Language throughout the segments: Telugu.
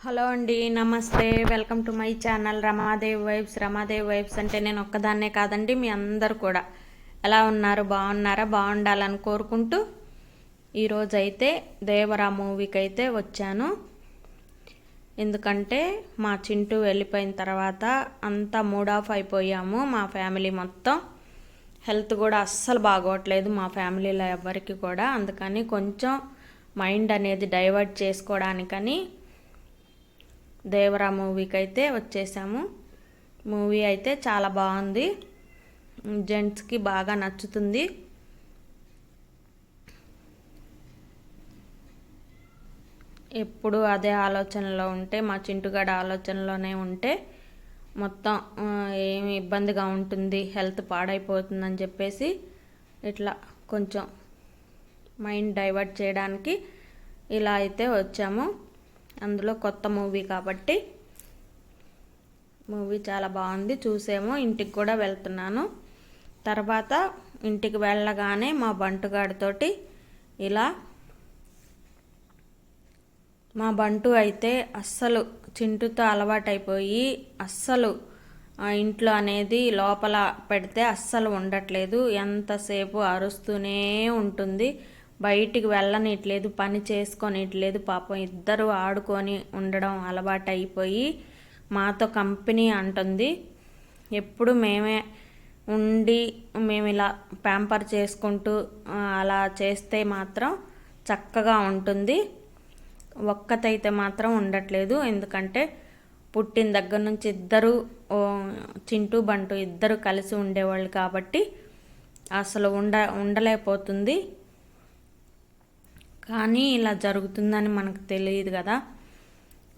హలో అండి, నమస్తే. Welcome to my channel Ramadevi vibes. Ramadevi vibes అంటే నేను ఒక్కదాన్నే కాదండి, మీ అందరు కూడా ఎలా ఉన్నారు, బాగున్నారా? బాగుండాలని కోరుకుంటూ ఈరోజైతే దేవరా మూవీకి అయితే వచ్చాను. ఎందుకంటే మా చింటూ వెళ్ళిపోయిన తర్వాత అంతా మూడ్ ఆఫ్ అయిపోయాము. మా ఫ్యామిలీ మొత్తం హెల్త్ కూడా అస్సలు బాగోట్లేదు మా ఫ్యామిలీలో ఎవరికి కూడా. అందుకని కొంచెం మైండ్ అనేది డైవర్ట్ చేసుకోవడానికని దేవరా మూవీకి అయితే వచ్చేసాము. మూవీ అయితే చాలా బాగుంది, జెంట్స్కి బాగా నచ్చుతుంది. ఎప్పుడు అదే ఆలోచనలో ఉంటే, మా చింటుగాడు ఆలోచనలోనే ఉంటే మొత్తం ఏమి ఇబ్బందిగా ఉంటుంది, హెల్త్ పాడైపోతుందని చెప్పేసి ఇట్లా కొంచెం మైండ్ డైవర్ట్ చేయడానికి ఇలా అయితే వచ్చాము. అందులో కొత్త మూవీ కాబట్టి మూవీ చాలా బాగుంది, చూసేమో ఇంటికి కూడా వెళ్తున్నాను. తర్వాత ఇంటికి వెళ్ళగానే మా బంటుగాడితోటి ఇలా మా బంటు అయితే అస్సలు చింటుతో అలవాటైపోయి అస్సలు ఇంట్లో అనేది లోపల పెడితే అస్సలు ఉండట్లేదు. ఎంతసేపు అరుస్తూనే ఉంటుంది, బయటికి వెళ్ళనిట్లేదు, పని చేసుకొనిట్లేదు. పాపం ఇద్దరు ఆడుకొని ఉండడం అలవాటు అయిపోయి మాతో కంపెనీ అంటుంది. ఎప్పుడు మేమే ఉండి మేము ఇలా ప్యాంపర్ చేసుకుంటూ అలా చేస్తే మాత్రం చక్కగా ఉంటుంది. ఒక్కతైతే మాత్రం ఉండట్లేదు. ఎందుకంటే పుట్టిన దగ్గర నుంచి ఇద్దరు చింటూ బంటు ఇద్దరు కలిసి ఉండేవాళ్ళు కాబట్టి అసలు ఉండలేకపోతుంది. కానీ ఇలా జరుగుతుందని మనకు తెలియదు కదా,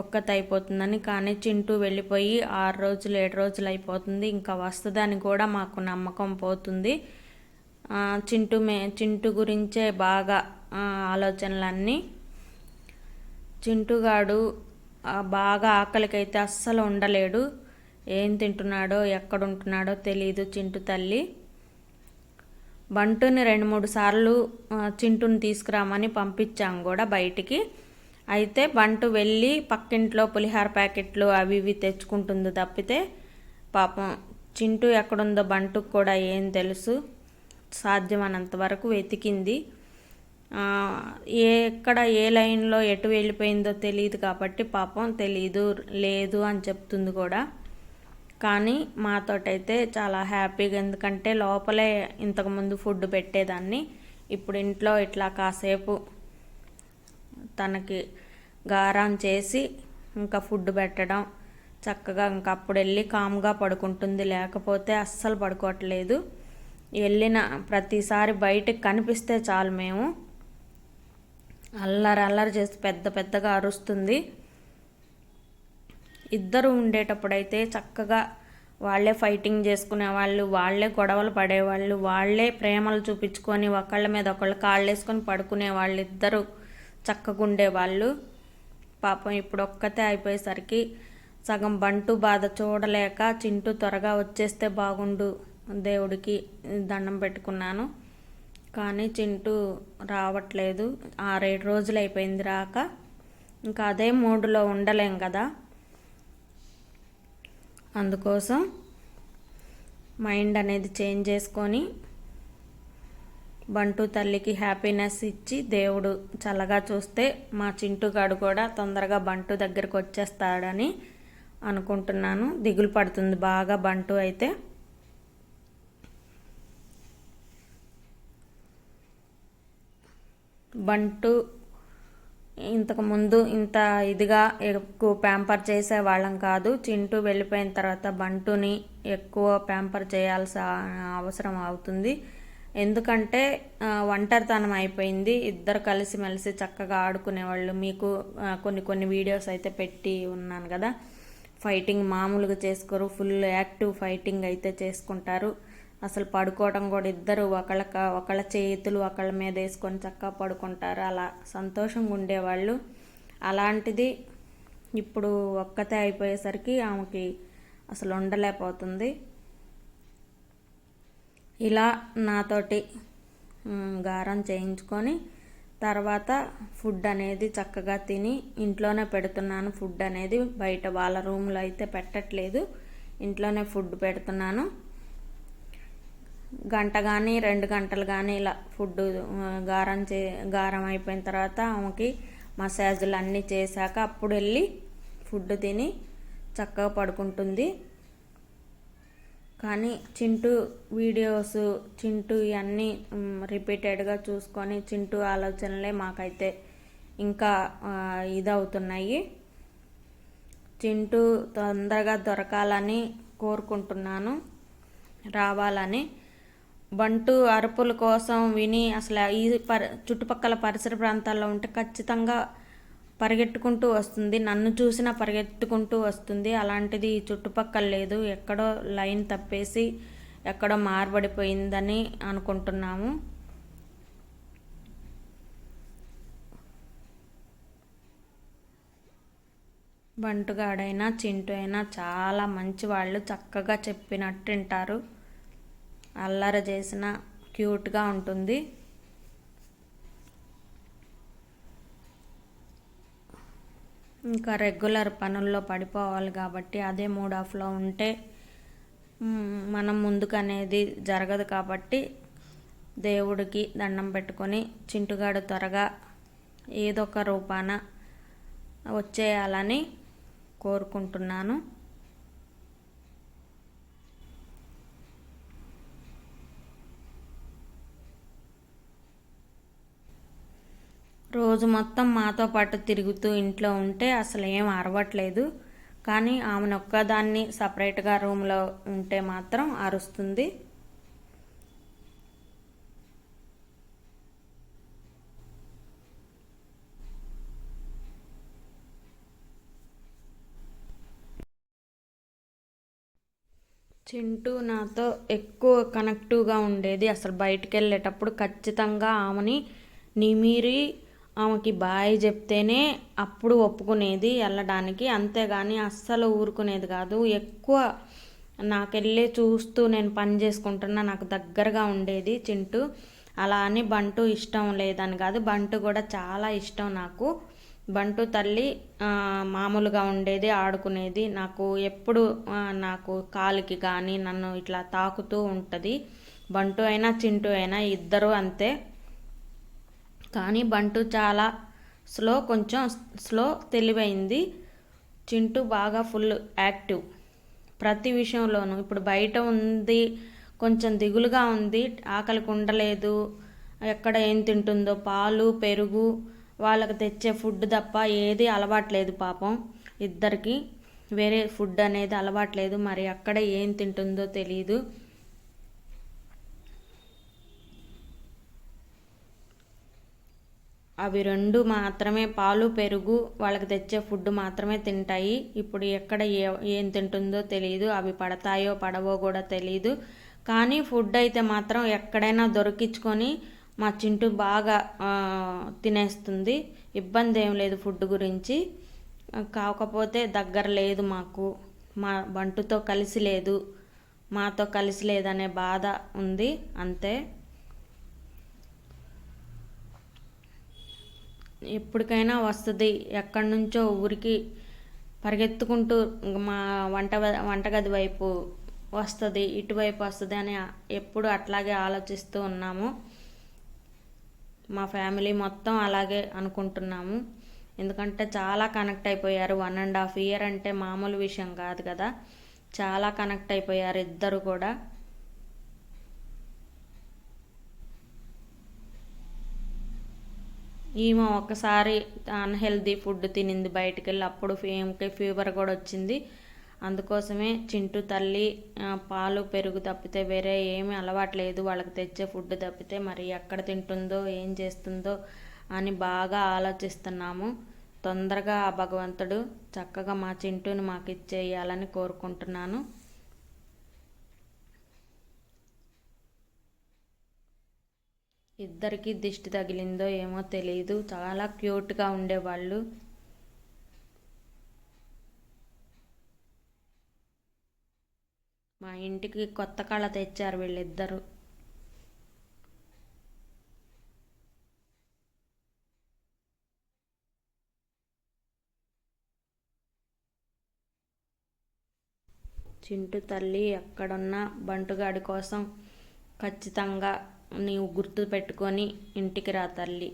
ఒక్కత అయిపోతుందని. కానీ చింటూ వెళ్ళిపోయి 6 రోజులు 7 రోజులు అయిపోతుంది, ఇంకా వస్తుందని కూడా మాకు నమ్మకం పోతుంది. చింటూ గురించే బాగా ఆలోచనలన్నీ. చింటుగాడు బాగా ఆకలికైతే అస్సలు ఉండలేడు. ఏం తింటున్నాడో ఎక్కడుంటున్నాడో తెలియదు చింటు తల్లి. బంటుని 2-3 సార్లు చింటుని తీసుకురామని పంపించాము కూడా బయటికి. అయితే బంటు వెళ్ళి పక్కింట్లో పులిహార ప్యాకెట్లు అవి ఇవి తెచ్చుకుంటుంది తప్పితే పాపం చింటు ఎక్కడుందో బంటుకు కూడా ఏం తెలుసు. సాధ్యమైనంత వరకు వెతికింది, ఎక్కడ ఏ లైన్లో ఎటు వెళ్ళిపోయిందో తెలియదు కాబట్టి పాపం తెలీదు, లేదు అని చెప్తుంది కూడా. కానీ మాతోటైతే చాలా హ్యాపీగా, ఎందుకంటే లోపలే ఇంతకుముందు ఫుడ్ పెట్టేదాన్ని, ఇప్పుడు ఇంట్లో ఇట్లా కాసేపు తనకి గారం చేసి ఇంకా ఫుడ్ పెట్టడం చక్కగా ఇంకా అప్పుడు వెళ్ళి కామ్గా పడుకుంటుంది. లేకపోతే అస్సలు పడుకోవట్లేదు. వెళ్ళిన ప్రతిసారి బయటకు కనిపిస్తే చాలు మేము అల్లరి చేసి పెద్ద పెద్దగా అరుస్తుంది. ఇద్దరు ఉండేటప్పుడైతే చక్కగా వాళ్ళే ఫైటింగ్ చేసుకునేవాళ్ళు, వాళ్ళే గొడవలు పడేవాళ్ళు, వాళ్ళే ప్రేమలు చూపించుకొని ఒకళ్ళ మీద ఒకళ్ళు కాళ్ళు వేసుకొని పడుకునేవాళ్ళు, ఇద్దరు చక్కగా ఉండేవాళ్ళు. పాపం ఇప్పుడు ఒక్కతే అయిపోయేసరికి సగం బంటు బాధ చూడలేక చింటూ త్వరగా వచ్చేస్తే బాగుండు దేవుడికి దండం పెట్టుకున్నాను. కానీ చింటూ రావట్లేదు. 6-7 రోజులు అయిపోయింది రాక. ఇంకా అదే మూడులో ఉండలేం కదా, అందుకోసం మైండ్ అనేది చేంజ్ చేసుకొని బంటు తల్లికి హ్యాపీనెస్ ఇచ్చి దేవుడు చల్లగా చూస్తే మా చింటుగాడు కూడా తొందరగా బంటు దగ్గరికి వచ్చేస్తాడని అనుకుంటున్నాను. దిగులు పడుతుంది బాగా బంటు అయితే. బంటు ఇంతకుముందు ఇంత ఇదిగా ఎక్కువ ప్యాంపర్ చేసే వాళ్ళం కాదు. చింటూ వెళ్ళిపోయిన తర్వాత బంటుని ఎక్కువ ప్యాంపర్ చేయాల్సిన అవసరం అవుతుంది. ఎందుకంటే ఒంటరితనం అయిపోయింది. ఇద్దరు కలిసిమెలిసి చక్కగా ఆడుకునేవాళ్ళు. మీకు కొన్ని వీడియోస్ అయితే పెట్టి ఉన్నాను కదా, ఫైటింగ్ మామూలుగా చేసుకోరు, ఫుల్ యాక్టివ్ ఫైటింగ్ అయితే చేసుకుంటారు. అసలు పడుకోవడం కూడా ఇద్దరు ఒకళ్ళ చేతులు ఒకళ్ళ మీద వేసుకొని చక్కగా పడుకుంటారు, అలా సంతోషంగా ఉండేవాళ్ళు. అలాంటిది ఇప్పుడు ఒక్కతే అయిపోయేసరికి ఆమెకి అసలు ఉండలేకపోతుంది. ఇలా నాతోటి గారం చేయించుకొని తర్వాత ఫుడ్ అనేది చక్కగా తిని ఇంట్లోనే పెడుతున్నాను. ఫుడ్ అనేది బయట వాళ్ళ రూమ్లో అయితే పెట్టట్లేదు, ఇంట్లోనే ఫుడ్ పెడుతున్నాను. గంట కానీ 2 గంటలు కానీ ఇలా ఫుడ్ గారం అయిపోయిన తర్వాత ఆమెకి మసాజులు అన్నీ చేశాక అప్పుడు వెళ్ళి ఫుడ్ తిని చక్కగా పడుకుంటుంది. కానీ చింటూ వీడియోస్, చింటూ ఇవన్నీ రిపీటెడ్గా చూసుకొని చింటూ ఆలోచనలే మాకైతే ఇంకా ఇదవుతున్నాయి. చింటూ తొందరగా దొరకాలని కోరుకుంటున్నాను, రావాలని. బంటు అరుపుల కోసం విని అసలు ఈ చుట్టుపక్కల పరిసర ప్రాంతాల్లో ఉంటే ఖచ్చితంగా పరిగెట్టుకుంటూ వస్తుంది, నన్ను చూసినా పరిగెత్తుకుంటూ వస్తుంది. అలాంటిది ఈ చుట్టుపక్కల లేదు, ఎక్కడో లైన్ తప్పేసి ఎక్కడో మారబడిపోయిందని అనుకుంటున్నాము. బంటుగాడైనా చింటూ అయినా చాలా మంచి వాళ్ళు, చక్కగా చెప్పినట్టు వింటారు. అల్లరి చేసిన క్యూట్గా ఉంటుంది. ఇంకా రెగ్యులర్ పనుల్లో పడిపోవాలి కాబట్టి అదే మూడ్ ఆఫ్లో ఉంటే మనం ముందుకు అనేది జరగదు. కాబట్టి దేవుడికి దండం పెట్టుకొని చింటుగాడు త్వరగా ఏదో ఒక రూపాన వచ్చేయాలని కోరుకుంటున్నాను. రోజు మొత్తం మాతో పాటు తిరుగుతూ ఇంట్లో ఉంటే అసలు ఏం అరవట్లేదు. కానీ ఆమెను ఒక్కదాన్ని సపరేట్గా రూమ్లో ఉంటే మాత్రం అరుస్తుంది. చింటూ నాతో ఎక్కువ కనెక్టివ్గా ఉండేది. అసలు బయటికి వెళ్ళేటప్పుడు ఖచ్చితంగా ఆమెని నిమిరి ఆమెకి బాయ్ చెప్తేనే అప్పుడు ఒప్పుకునేది వెళ్ళడానికి, అంతేగాని అస్సలు ఊరుకునేది కాదు. ఎక్కువ నాకెళ్ళి చూస్తూ నేను పని చేసుకుంటున్నా నాకు దగ్గరగా ఉండేది చింటూ. అలా అని బంటు ఇష్టం లేదని కాదు, బంటు కూడా చాలా ఇష్టం నాకు. బంటు తల్లి మామూలుగా ఉండేది, ఆడుకునేది. నాకు ఎప్పుడు నాకు కాలికి కానీ నన్ను ఇట్లా తాకుతూ ఉంటుంది. బంటు అయినా చింటూ అయినా ఇద్దరు అంతే. కానీ బంటు చాలా కొంచెం స్లో, తెలివైంది. చింటూ బాగా ఫుల్ యాక్టివ్ ప్రతి విషయంలోనూ. ఇప్పుడు బయట ఉంది, కొంచెం దిగులుగా ఉంది, ఆకలికి ఉండలేదు, ఎక్కడ ఏం తింటుందో, పాలు పెరుగు వాళ్ళకి తెచ్చే ఫుడ్ తప్ప ఏది అలవాట్లేదు పాపం. ఇద్దరికి వేరే ఫుడ్ అనేది అలవాట్లేదు, మరి అక్కడ ఏం తింటుందో తెలియదు. అవి రెండు మాత్రమే, పాలు పెరుగు వాళ్ళకి తెచ్చే ఫుడ్ మాత్రమే తింటాయి. ఇప్పుడు ఎక్కడ ఏం తింటుందో తెలియదు, అవి పడతాయో పడవో కూడా తెలియదు. కానీ ఫుడ్ అయితే మాత్రం ఎక్కడైనా దొరికించుకొని మా చింటూ బాగా తినేస్తుంది. ఇబ్బంది ఏం లేదు ఫుడ్ గురించి. కాకపోతే దగ్గర లేదు మాకు, మా బంటుతో కలిసి లేదు, మాతో కలిసి లేదనే బాధ ఉంది అంతే. ఎప్పటికైనా వస్తుంది, ఎక్కడి నుంచో ఊరికి పరిగెత్తుకుంటూ మా వంటగది వైపు వస్తుంది, ఇటువైపు వస్తుంది అని ఎప్పుడు అట్లాగే ఆలోచిస్తూ ఉన్నాము. మా ఫ్యామిలీ మొత్తం అలాగే అనుకుంటున్నాము. ఎందుకంటే చాలా కనెక్ట్ అయిపోయారు. 1.5 year అంటే మామూలు విషయం కాదు కదా, చాలా కనెక్ట్ అయిపోయారు ఇద్దరు కూడా. ఈమె ఒకసారి అన్హెల్దీ ఫుడ్ తినింది బయటికి వెళ్ళి, అప్పుడు ఫీవర్ కూడా వచ్చింది. అందుకోసమే చింటూ తల్లి పాలు పెరుగు తప్పితే వేరే ఏమీ అలవాట్లేదు, వాళ్ళకి తెచ్చే ఫుడ్ తప్పితే. మరి ఎక్కడ తింటుందో ఏం చేస్తుందో అని బాగా ఆలోచిస్తున్నాము. తొందరగా ఆ భగవంతుడు చక్కగా మా చింటూని మాకు ఇచ్చేయాలని కోరుకుంటున్నాను. ఇద్దరికి దిష్టి తగిలిందో ఏమో తెలియదు, చాలా క్యూట్గా ఉండేవాళ్ళు. మా ఇంటికి కొత్త కళ తెచ్చారు వీళ్ళిద్దరు. చింటూ తల్లి ఎక్కడున్నా బంటుగాడి కోసం ఖచ్చితంగా నీవు గుర్తు పెట్టుకొని ఇంటికి రా తల్లి.